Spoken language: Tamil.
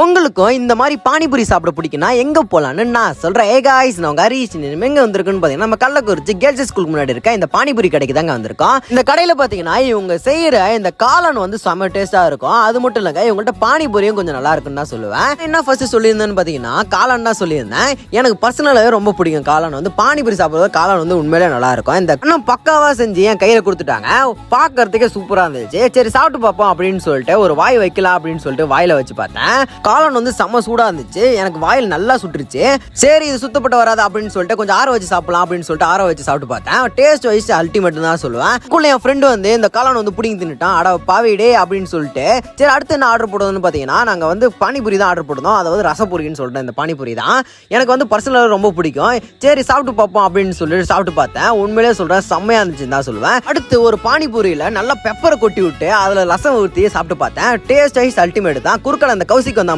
உங்களுக்கும் இந்த மாதிரி பானிபூரி சாப்பிட பிடிக்குன்னா எங்க போலான்னு நான் சொல்றேன். ஏ காய்ஸ், நான் ஹரிஷ். எங்க வந்திருக்குன்னு பாத்தீங்கன்னா நம்ம கள்ளக்குறிச்சி கேர்ள்ஸ் ஸ்கூலுக்கு முன்னாடி இருக்க இந்த பானிபூரி கடைக்கு தாங்க வந்திருக்கோம். இந்த கடையில பாத்தீங்கன்னா இவங்க செய்யற இந்த காளான் வந்து செம்ம டேஸ்டா இருக்கும். அது மட்டும் இல்லங்க, இவங்கள்ட்ட பானிபூரியும் கொஞ்சம் நல்லா இருக்குன்னு தான் சொல்லுவேன். என்ன ஃபர்ஸ்ட் சொல்லியிருந்தேன்னு பாத்தீங்கன்னா காளான் தான் சொல்லியிருந்தேன். எனக்கு பர்சனலாவே ரொம்ப பிடிக்கும் காளான். வந்து பானிபூரி சாப்பிடுறது காளான் வந்து உண்மையிலே நல்லா இருக்கும். இந்த இன்னும் பக்காவா செஞ்சு என் கையில கொடுத்துட்டாங்க. பாக்குறதுக்கே சூப்பரா இருந்துச்சு. சரி சாப்பிட்டு பார்ப்போம் அப்படின்னு சொல்லிட்டு ஒரு வாய் வைக்கலாம் அப்படின்னு சொல்லிட்டு வாயில வச்சு பார்த்தேன். காளான் வந்து செம்ம சூடா இருந்துச்சு. எனக்கு வாயில் நல்லா சுட்டுருச்சு. சரி இது சுத்தப்பட்டு வராது அப்படின்னு சொல்லிட்டு கொஞ்சம் ஆற வச்சு சாப்பிடலாம் அப்படின்னு சொல்லிட்டு ஆற வச்சு சாப்பிட்டு பார்த்தேன். டேஸ்ட் வைஸ் அல்டிமேட் தான் சொல்லுவேன். என் ஃப்ரெண்டு வந்து இந்த காளான் வந்து புடிங்கி தின்னுட்டான். அட பாவிடே அப்படின்னு சொல்லிட்டு சரி அடுத்து என்ன ஆர்டர் போடுறதுன்னு பார்த்தீங்கன்னா நாங்க வந்து பானிபூரி தான் ஆர்டர் போடுறோம். அதாவது ரசப்பூரின்னு சொல்லிட்டு இந்த பானிபூரி தான் எனக்கு வந்து பர்சனலாக ரொம்ப பிடிக்கும். சரி சாப்பிட்டு பார்ப்போம் அப்படின்னு சொல்லிட்டு சாப்பிட்டு பார்த்தேன். உண்மையிலே சொல்றேன் செம்மையா இருந்துச்சுன்னு தான் சொல்லுவேன். அடுத்து ஒரு பானிபூரியில நல்லா பெப்பரை கொட்டி விட்டு அதுல ரசம் ஊற்றி சாப்பிட்டு பார்த்தேன். டேஸ்ட் வைஸ் அல்டிமேட் தான். குறுக்கல அந்த கௌசிக்கு வந்த